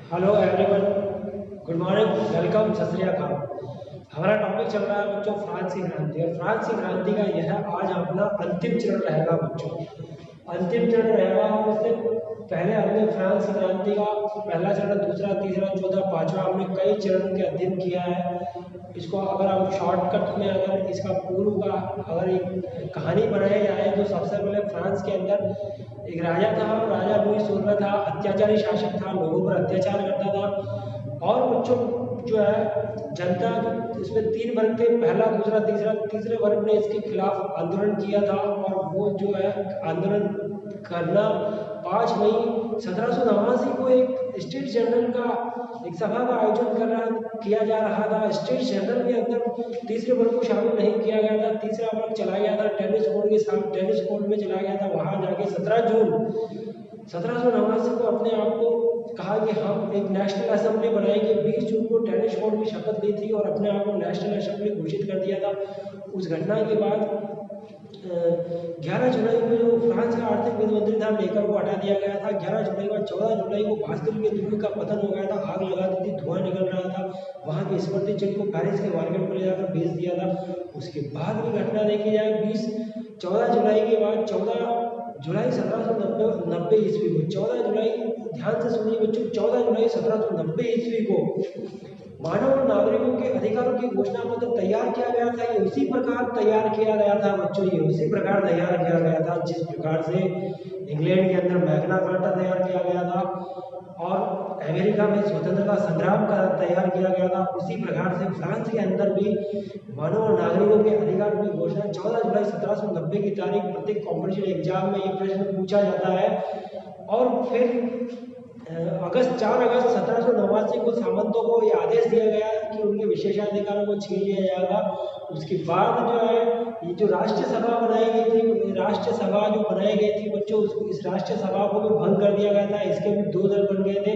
Hello everyone, good morning, welcome, सत श्री अकाल। हमारा टॉपिक चल रहा है बच्चों फ्रांस की क्रांति। और फ्रांस की क्रांति का यह आज अपना अंतिम चरण रहेगा बच्चों। अंतिम चरण रहेगा। उससे पहले हमने फ्रांस की क्रांति का पहला चरण, दूसरा, तीसरा, चौथा, पांचवा, हमने कई चरणों के अध्ययन किया है। इसको अगर हम शॉर्टकट में अगर इसका पूर्व का अगर एक कहानी बनाई जाए तो सबसे पहले फ्रांस के अंदर एक राजा था। राजा लुई 16 था, अत्याचारी शासक था, लोगों पर अत्याचार करता था। और बच्चों जो है जनता, इसमें तीन वर्ग थे, पहला, दूसरा, तीसरा। तीसरे वर्ग ने इसके खिलाफ आंदोलन किया था। और वो जो है आंदोलन करना 5 मई 1789 को एक स्टेट जनरल का एक सभा का आयोजन किया जा रहा था। स्टेट जनरल के अंदर तीसरे वर्ग को शामिल नहीं किया गया था। तीसरा वर्ग चला गया था टेनिस कोर्ट के साथ, टेनिस कोर्ट में चला गया था। वहां जाके 17 जून 1789 को अपने आप को कहा कि हम एक नेशनल असेंबली बनाएंगे। 20 जून को टेनिस कोर्ट की शपथ ली थी और अपने आप को नेशनल असेंबली घोषित कर दिया था। उस घटना के बाद 11 जुलाई को जो फ्रांस का आर्थिक वित्त मंत्री था नेकर को हटा दिया गया था। 11 जुलाई को 14 जुलाई को बास्तिल के दुर्ग का पतन हो गया था, आग लगा दी थी, धुआं निकल रहा था। वहां की स्मृति चिन्ह को पेरिस के मार्केट में ले जाकर बेच दिया था। उसके बाद की घटना देखी जाए 14 जुलाई के बाद 14 जुलाई 1790 ईस्वी को, 14 जुलाई, ध्यान से सुनिए बच्चों, 14 जुलाई 1790 ईस्वी को मानव और नागरिकों के अधिकारों की घोषणा पत्र तैयार किया गया था। ये उसी प्रकार तैयार किया गया था बच्चों, ये उसी प्रकार तैयार किया गया था जिस प्रकार से इंग्लैंड के अंदर मैग्ना कार्टा तैयार किया गया था और अमेरिका में स्वतंत्रता संग्राम का तैयार किया गया था। उसी प्रकार से फ्रांस के अंदर भी मानव और नागरिकों के अधिकारों की घोषणा 14 जुलाई 1790 की तारीख प्रत्येक कॉम्पिटिशन एग्जाम में ये प्रश्न पूछा जाता है। और फिर 4 अगस्त 1789 को सामंतों को ये आदेश दिया गया कि उनके विशेषाधिकारों को छीन लिया जाएगा। उसके बाद जो है ये जो राष्ट्रीय सभा बनाई गई थी, राष्ट्रीय सभा जो बनाई गई थी बच्चों, इस राष्ट्रीय सभा को भी भंग कर दिया गया था। इसके भी 2 दल बन गए थे।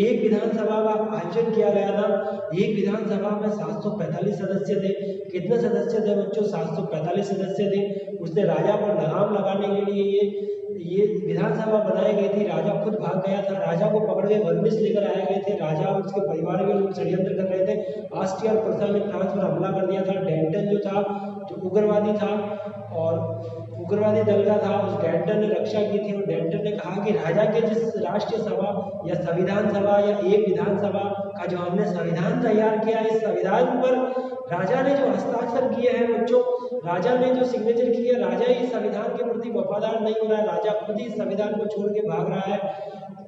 एक विधानसभा का आयोजन किया गया था। एक विधानसभा में 745 सदस्य थे। कितने सदस्य थे बच्चों? 745 सदस्य थे। उसने राजा पर लगाम लगाने के लिए ये विधानसभा बनाई गई थी। राजा खुद भाग गया था। राजा को पकड़ के वर्मिस लेकर आए गए थे। राजा और उसके परिवार के लोग षड्यंत्र कर रहे थे। ऑस्ट्रिया और प्रसा ने फ्रांस पर हमला कर दिया था। डेंटन जो था, जो उग्रवादी था और उग्रवादी दल का था, उस डेंटन ने रक्षा की थी। और डेंटन ने कहा कि राजा के जिस राष्ट्रीय सभा या संविधान सभा या एक विधानसभा का जो हमने संविधान तैयार किया, इस संविधान पर राजा ने जो हस्ताक्षर किए हैं बच्चों, राजा ने जो सिग्नेचर किए, राजा ही संविधान के प्रति वफादार नहीं हो रहा है। राजा खुद ही संविधान को छोड़ के भाग रहा है।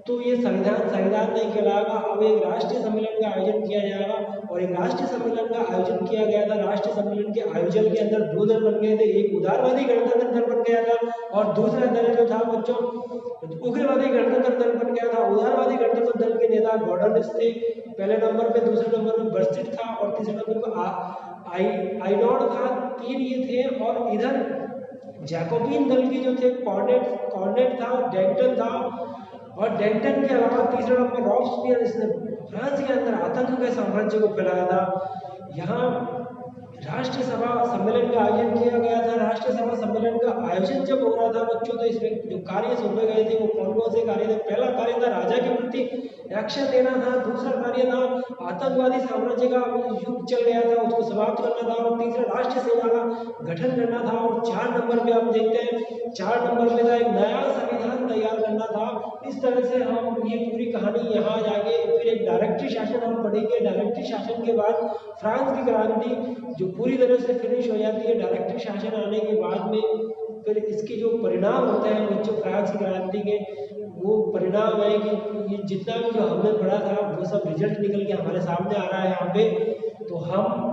तो ये संविधान नहीं कहलाएगा। अब एक राष्ट्रीय सम्मेलन का आयोजन किया जाएगा। और एक राष्ट्रीय सम्मेलन का आयोजन किया गया था। राष्ट्रीय सम्मेलन के आयोजन के अंदर 2 दल बन गए थे। एक उदारवादी गणतंत्र दल बन गया था और दूसरा दल जो था बच्चों उग्रवादी गणतंत्र दल बन गया था। उदारवादी गणतंत्र दल के नेता गॉर्डनिस थे पहले नंबर पे, दूसरे नंबर पे बर्सिट था और तीसरे नंबर पे आइनोड था। 3 ये थे। और इधर जैकोबिन दल की जो थे कॉर्नेट था, डेंटन था। और डेंटन के अलावा तीसरा नंबर रॉब्सपियर, इसने फ्रांस के अंदर आतंक के साम्राज्य को फैलाया था। यहाँ राष्ट्रीय सभा सम्मेलन का आयोजन किया गया था। राष्ट्रीय सभा सम्मेलन का आयोजन जब हो रहा था बच्चों, तो इसमें जो कार्य सौंपे गए थे वो कौन से कार्य थे? पहला कार्य था राजा के प्रति एक्शन लेना था। दूसरा कार्य था आतंकवादी साम्राज्य का युद्ध चल गया था, उसको समाप्त करना था। और तीसरा राष्ट्रीय सेना का गठन करना था। और 4 नंबर पे आप देखते हैं, 4 नंबर पे था एक नया संविधान तैयार करना था। इस तरह से हम ये पूरी कहानी यहाँ जाके फिर एक डायरेक्टरी शासन हम पढ़ेंगे। डायरेक्टरी शासन के बाद फ्रांस की क्रांति जो पूरी तरह से फिनिश हो जाती है। डायरेक्टरी शासन आने के बाद में फिर इसके जो परिणाम होते हैं बच्चों फ्रांस की क्रांति के, वो परिणाम है कि ये जितना भी जो हमने पढ़ा था वो सब रिजल्ट निकल के हमारे सामने आ रहा है यहाँ पे। तो हम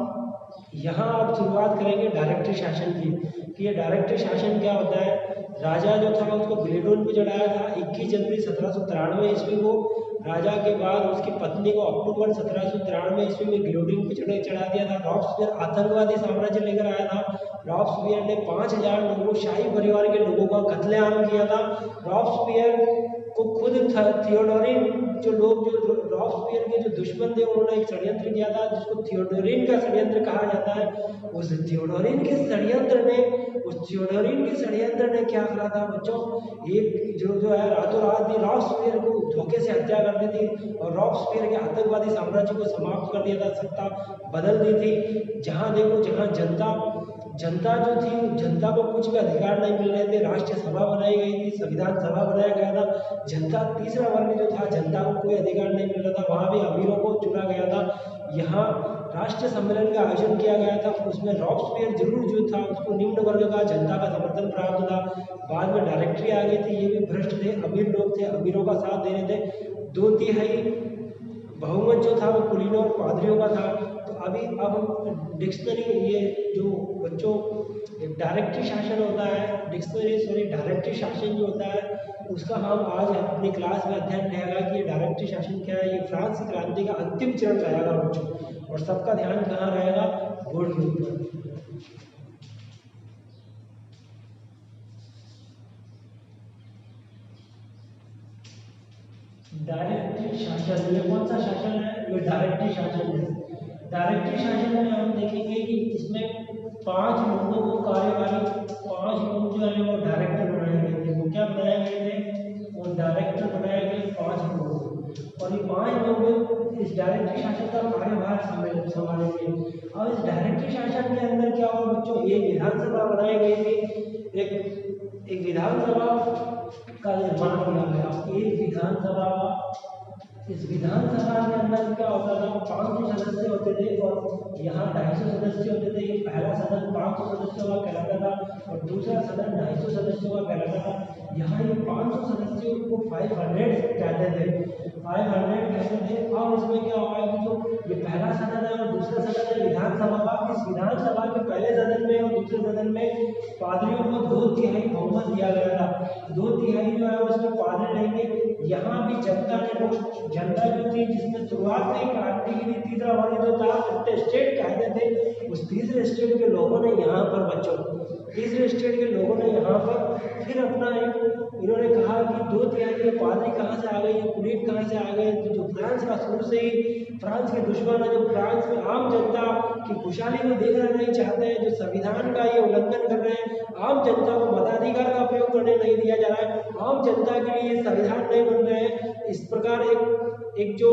यहाँ अब शुरुआत करेंगे डायरेक्टरी शासन की कि ये डायरेक्टरी शासन क्या होता है। राजा जो था उसको ग्लेडोन पे चढ़ाया था 21 जनवरी 1793 ईस्वी को। राजा के बाद उसकी पत्नी को अक्टूबर 1793 ईस्वी में गिलोटिन पे चढ़ा दिया था। रॉब्सपियर आतंकवादी साम्राज्य लेकर आया था। रॉब्सपियर ने 5000 लोगों, शाही परिवार के लोगों का कत्लेआम किया था। रॉब्सपियर को खुद थियोडोरिन जो रॉब्सपियर के जो दुश्मन थे उन्होंने एक षड्यंत्र किया था जिसको थियोडोरिन का षड्यंत्र कहा जाता है। उस थियोडोरिन के षड्यंत्र ने क्या करा था बच्चों, एक जो है रातों रात ही रॉब्सपियर को धोखे से हत्या कर कर दी थी और रॉबस्पियर के आतंकवादी साम्राज्य को समाप्त कर दिया था, सत्ता बदल दी थी। जहाँ देखो जहाँ जनता जो थी, जनता को कुछ भी अधिकार नहीं मिल रहे थे, राष्ट्रीय सभा बनाई गई थी, संविधान सभा बनाया गया था, जनता तीसरा वर्ग जो था, जनता को कोई अधिकार नहीं मिल रहा था, वहाँ भी अमीरों को चुना गया था। यहाँ राष्ट्रीय सम्मेलन का आयोजन किया गया था, उसमें रॉबस्पियर जरूर जो था उसको निम्न वर्ग का जनता का समर्थन प्राप्त था। बाद में डायरेक्टरी आ गई थी, ये भी भ्रष्ट थे, अमीर लोग थे, अमीरों का साथ दे रहे थे। 2/3 बहुमत जो था वो कुलीनों और पादरियों का था। तो अब हम डिक्शनरी, ये जो बच्चों डायरेक्टरी शासन होता है, डायरेक्टरी शासन जो होता है उसका हम आज अपनी क्लास में अध्ययन रहेगा कि ये डायरेक्टरी शासन क्या है। ये फ्रांस की क्रांति का अंतिम चरण रहेगा बच्चों, और सबका ध्यान कहाँ रहेगा, बोर्ड के ऊपर। डायरेक्टरी शासन, ये कौन सा शासन है, ये डायरेक्टरी शासन है। डायरेक्टरी शासन में हम देखेंगे कि इसमें 5 लोगों को कार्यकारी, 5 लोग जो है वो डायरेक्टर बनाए गए थे। वो क्या बनाए गए थे, वो डायरेक्टर बनाए गए 5 लोग, और ये 5 लोग इस डायरेक्टरी शासन का कार्यभार संभालेंगे। और इस डायरेक्टरी शासन के अंदर क्या हुआ बच्चों, एक विधानसभा बनाई गई थी, एक विधानसभा का निर्माण किया गया। एक विधानसभा, इस विधानसभा के अंदर क्या होता था, 500 सदस्य होते थे और यहाँ 250 सदस्य होते थे। ये पहला सदन 500 सदस्यों का कहलाता था और दूसरा सदन 250 सदस्यों का कहलाता था। यहाँ ये 500 सदस्यों को 500 कहते थे, 500 कहते थे। अब इसमें क्या होगा कि जो ये पहला सदन है और दूसरा सदन है विधानसभा का, इस विधानसभा के पहले सदन में और दूसरे सदन में पादरियों को 2/3 बहुमत दिया गया था। 2/3 जो है उसमें पादरी रहेंगे। यहाँ भी जनता जो थी, जिसमें शुरुआत में क्रांति की थी, तीसरा वर्ग जो था स्टेट कहते थे, उस तीसरे स्टेट के लोगों ने यहाँ पर बच्चों, तीसरे स्टेट के लोगों ने यहाँ पर फिर अपना इन्होंने कहा कि 2/3 पादरी कहाँ से आ गए, ये पुलिस कहाँ से आ गए। तो जो फ्रांस का शुरू से ही फ्रांस के दुश्मन है, जो फ्रांस में आम जनता की खुशहाली को देखना नहीं चाहते हैं, जो संविधान का ये उल्लंघन कर रहे हैं, आम जनता को मताधिकार का प्रयोग करने नहीं दिया जा रहा है, आम जनता के लिए ये संविधान नहीं बन रहे हैं। इस प्रकार एक जो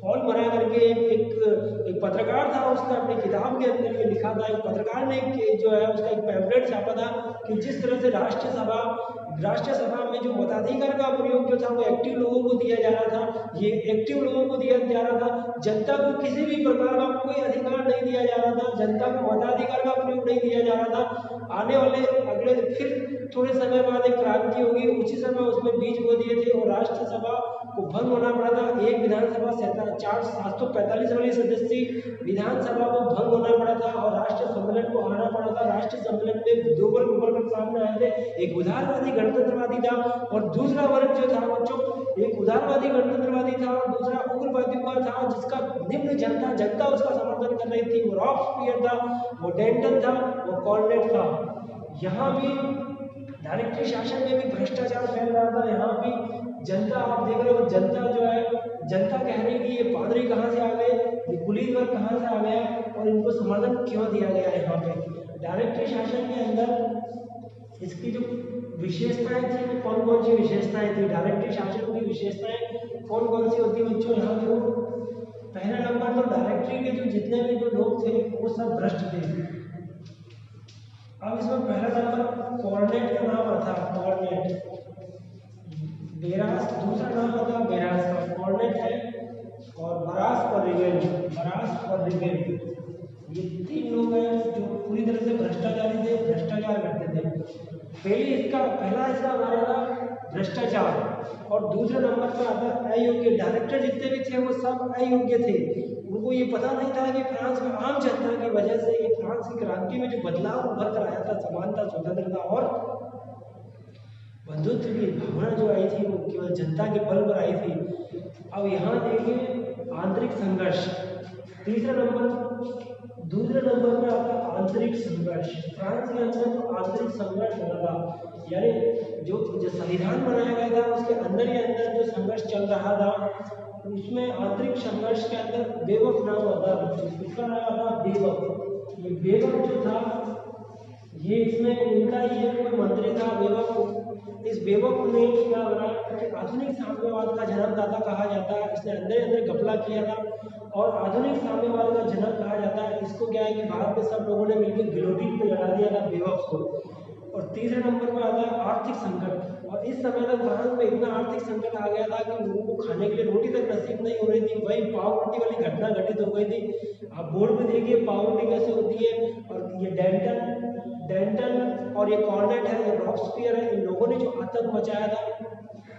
फॉर्म बना करके एक पत्रकार था, उसने अपनी किताब के अंदर ये लिखा था, एक पत्रकार ने जो है उसका एक पैम्फलेट छापा था कि जिस तरह से राष्ट्रीय सभा में जो मताधिकार का प्रयोग जो था वो एक्टिव लोगों को दिया जा रहा था, ये एक्टिव लोगों को दिया जा रहा था, जनता को किसी भी प्रकार का कोई अधिकार नहीं दिया जा रहा था, जनता को मताधिकार का प्रयोग नहीं दिया जा रहा था। आने वाले अगले फिर थोड़े समय बाद एक क्रांति होगी, उसी समय उसमें बीज बो दिए थे और राष्ट्रीय सभा को भंग होना पड़ा था। एक विधानसभा 745 वाली सदस्य विधानसभा को भंग होना पड़ा था और राष्ट्रीय सम्मेलन को आना पड़ा था। राष्ट्रीय सम्मेलन में 2 वर्ग उभर कर सामने आए थे, एक उदारवादी गणतंत्रवादी था और दूसरा वर्ग जो था बच्चों, एक उदारवादी गणतंत्रवादी था और दूसरा उग्रवादी था, जिसका निम्न जनता उसका समर्थन कर रही थी। वो रॉबस्पियर था, वो डेंटन था, वो कॉर्नेट था। यहाँ भी डायरेक्टरी शासन में भी भ्रष्टाचार फैल रहा था। यहाँ भी जनता, आप देख रहे हो, जनता जो है, जनता कह रही है कि ये पादरी कहाँ से आ गए, ये पुलिस वर्ग कहाँ से आ गया और इनको समर्थन क्यों दिया गया है। यहाँ पे डायरेक्टरी शासन के अंदर इसकी जो विशेषताएं थी, वो कौन कौन सी विशेषताएं थी, डायरेक्टरी शासन की विशेषताएं कौन कौन सी होती है बच्चों। यहाँ देखो, पहला नंबर तो डायरेक्टरी के जो जितने भी जो लोग थे वो सब भ्रष्ट थे। अब इसमें पहला नंबर कॉर्नेट का नाम आता है, कॉर्नेट, बेरास दूसरा नाम आता है बेरास का, कॉर्नेट है, और बरास और रिगेल, ये 3 लोग हैं जो पूरी तरह से भ्रष्टाचारी थे, भ्रष्टाचार करते थे। पहला इसका हमारा था भ्रष्टाचार और दूसरे नंबर पर आता है अयोग्य। डायरेक्टर जितने भी थे वो सब अयोग्य थे, उनको ये पता नहीं था कि फ्रांस में आम जनता की वजह से ये फ्रांस की क्रांति में जो बदलाव उभर कर आया था, समानता, स्वतंत्रता और बंधुत्व की भावना जो आई थी वो केवल जनता के बल पर आई थी। अब यहाँ देखिए आंतरिक संघर्ष, दूसरे नंबर पर आता है आंतरिक संघर्ष। फ्रांस के अंदर तो आंतरिक संघर्ष हो रहा था, यानी जो संविधान बनाया गया था उसके अंदर ही अंदर जो संघर्ष चल रहा था, उसमें आंतरिक संघर्ष के अंदर बेवक नाम आता है, इसका नाम आता है बेवक। ये बेवक जो था, ये इसमें इनका ये कोई मंत्री था बेवक, इस बेवकूफ ने क्या बनाया कि आधुनिक साम्यवाद का जन्मदाता कहा जाता है। इसने अंदर अंदर घपला किया था और आधुनिक साम्यवाद का जनक कहा जाता है। इसको क्या है कि भारत में सब लोगों ने मिलकर गिलोटिन पे लगा दिया था बेवकूफ को। और तीसरे नंबर पर आता है आर्थिक संकट। और इस समय तक भारत में इतना आर्थिक संकट आ गया था कि लोगों को खाने के लिए रोटी तक नसीब नहीं हो रही थी। वही पाव रोटी वाली घटना घटित हो गई थी। आप बोर्ड में देखिए पाव रोटी कैसे होती है। और ये डेंटन और ये कॉर्नेट है, ये रॉबस्पियर है, इन लोगों ने जो आतंक मचाया था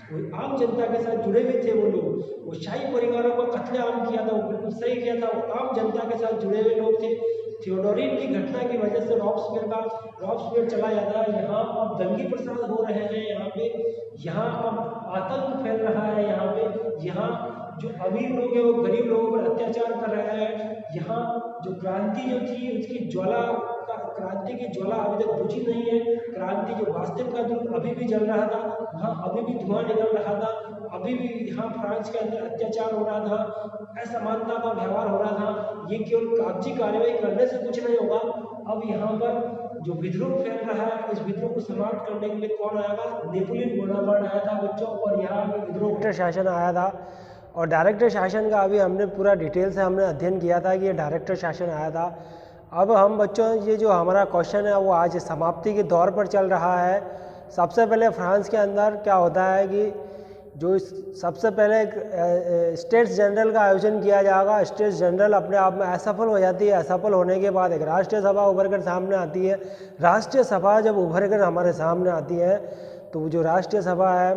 वो आम जनता के साथ जुड़े हुए थे। वो लोग वो शाही परिवारों का कत्लेआम किया था, वो बिल्कुल सही किया था। वो आम जनता के साथ जुड़े हुए लोग थे। थियोडोरिन की घटना की वजह से रॉबस्पियर चला जाता है। यहाँ अब दंगे प्रसाद हो रहे हैं, यहाँ अब आतंक फैल रहा है। यहाँ जो अमीर लोग हैं वो गरीब लोगों पर अत्याचार कर रहे हैं। यहाँ जो क्रांति जो थी उसकी क्रांति की ज्वाला अभी तक बुझी नहीं है। क्रांति जो वास्तव का धूप अभी भी जल रहा था, वहाँ अभी भी धुआं निकल रहा था। अभी भी यहाँ फ्रांस के अंदर अत्याचार हो रहा था, असमानता का व्यवहार हो रहा था। ये केवल कागजी कार्रवाई करने से कुछ नहीं होगा। अब यहाँ पर जो विद्रोह फैल रहा है, इस विद्रोह को समाप्त करने के लिए कौन आया था? नेपोलियन बोनापार्ट आया था बच्चों। और यहाँ पे विद्रोह शासन आया था। और डायरेक्टर शासन का अभी हमने पूरा डिटेल से हमने अध्ययन किया था कि ये डायरेक्टर शासन आया था। अब हम बच्चों ये जो हमारा क्वेश्चन है वो आज समाप्ति के दौर पर चल रहा है। सबसे पहले फ्रांस के अंदर क्या होता है कि जो सबसे पहले एक स्टेट्स जनरल का आयोजन किया जाएगा। स्टेट्स जनरल अपने आप में असफल हो जाती है। असफल होने के बाद एक राष्ट्रीय सभा उभर कर सामने आती है। राष्ट्रीय सभा जब उभर कर हमारे सामने आती है तो जो राष्ट्रीय सभा है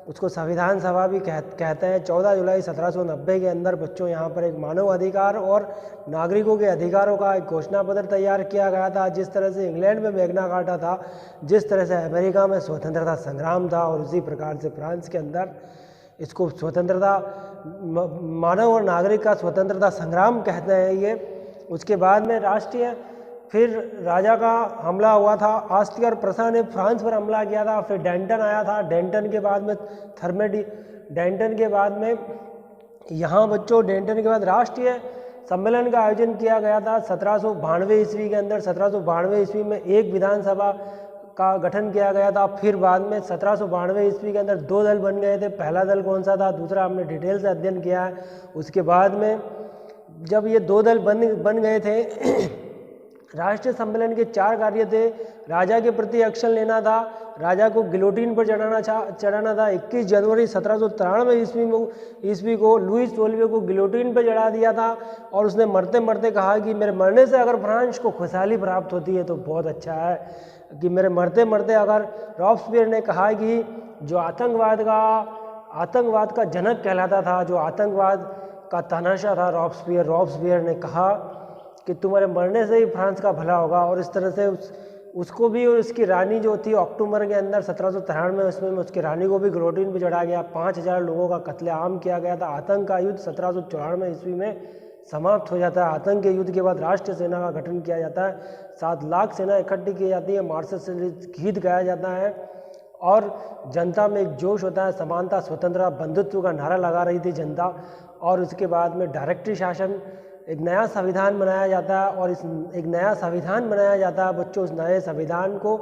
उसको संविधान सभा भी कहते हैं। 14 जुलाई 1790 के अंदर बच्चों यहाँ पर एक मानव अधिकार और नागरिकों के अधिकारों का एक घोषणा पत्र तैयार किया गया था। जिस तरह से इंग्लैंड में मैग्ना कार्टा था, जिस तरह से अमेरिका में स्वतंत्रता संग्राम था, और उसी प्रकार से फ्रांस के अंदर इसको स्वतंत्रता मानव और नागरिक का स्वतंत्रता संग्राम कहते हैं ये। उसके बाद में फिर राजा का हमला हुआ था। आस्तिक और प्रसा ने फ्रांस पर हमला किया था। फिर डेंटन आया था। डेंटन के बाद में डेंटन के बाद में यहाँ बच्चों डेंटन के बाद राष्ट्रीय सम्मेलन का आयोजन किया गया था 1792 ईस्वी के अंदर। 1792 ईस्वी में एक विधानसभा का गठन किया गया था। फिर बाद में 1792 ईस्वी के अंदर 2 दल बन गए थे। पहला दल कौन सा था, दूसरा हमने डिटेल से अध्ययन किया है। उसके बाद में जब ये 2 दल बन गए थे, राष्ट्रीय सम्मेलन के 4 कार्य थे। राजा के प्रति एक्शन लेना था, राजा को गिलोटिन पर चढ़ाना था। 21 जनवरी 1793 ईस्वी को लुईस 12वें को गिलोटिन पर चढ़ा दिया था। और उसने मरते मरते कहा कि मेरे मरने से अगर फ्रांस को खुशहाली प्राप्त होती है तो बहुत अच्छा है, कि मेरे मरते मरते अगर रॉबस्पियर ने कहा कि जो आतंकवाद का जनक कहलाता था, जो आतंकवाद का तमाशा था रॉबस्पियर ने कहा कि तुम्हारे मरने से ही फ्रांस का भला होगा। और इस तरह से उसको भी और उसकी रानी जो थी अक्टूबर के अंदर 1793 उसमें उसकी रानी को भी गिलोटिन पे चढ़ा गया। 5000 लोगों का कत्लेआम किया गया था। आतंक का युद्ध 1794 ईस्वी में समाप्त हो जाता है। आतंक के युद्ध के बाद राष्ट्रीय सेना का गठन किया जाता है। 7 लाख सेना इकट्ठी की जाती है। मार्शल गीत गाया जाता है और जनता में एक जोश होता है। समानता, स्वतंत्रता, बंधुत्व का नारा लगा रही थी जनता। और उसके बाद में डायरेक्टरी शासन, एक नया संविधान बनाया जाता है। और एक नया संविधान बनाया जाता है बच्चों। उस नए संविधान को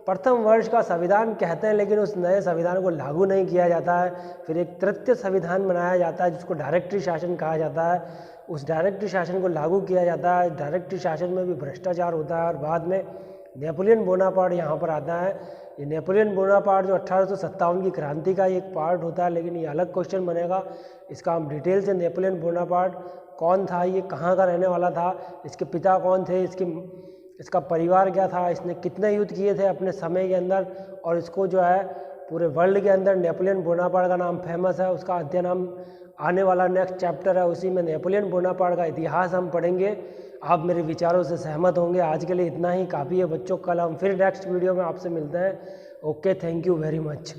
प्रथम वर्ष का संविधान कहते हैं, लेकिन उस नए संविधान को लागू नहीं किया जाता है। फिर एक तृतीय संविधान बनाया जाता है जिसको डायरेक्टरी शासन कहा जाता है। उस डायरेक्टरी शासन को लागू किया जाता है। डायरेक्टरी शासन में भी भ्रष्टाचार होता है। और बाद में नेपोलियन बोनापार्ट यहाँ पर आता है। ये नेपोलियन बोनापार्ट जो 1857 की क्रांति का एक पार्ट होता है, लेकिन ये अलग क्वेश्चन बनेगा। इसका हम डिटेल से नेपोलियन बोनापार्ट कौन था, ये कहाँ का रहने वाला था, इसके पिता कौन थे, इसका परिवार क्या था, इसने कितने युद्ध किए थे अपने समय के अंदर, और इसको जो है पूरे वर्ल्ड के अंदर नेपोलियन बोनापार्ट का नाम फेमस है। उसका अध्ययन हम आने वाला नेक्स्ट चैप्टर है, उसी में नेपोलियन बोनापार्ट का इतिहास हम पढ़ेंगे। आप मेरे विचारों से सहमत होंगे। आज के लिए इतना ही काफ़ी है बच्चों। कल हम फिर नेक्स्ट वीडियो में आपसे मिलते हैं। Okay, thank you very much.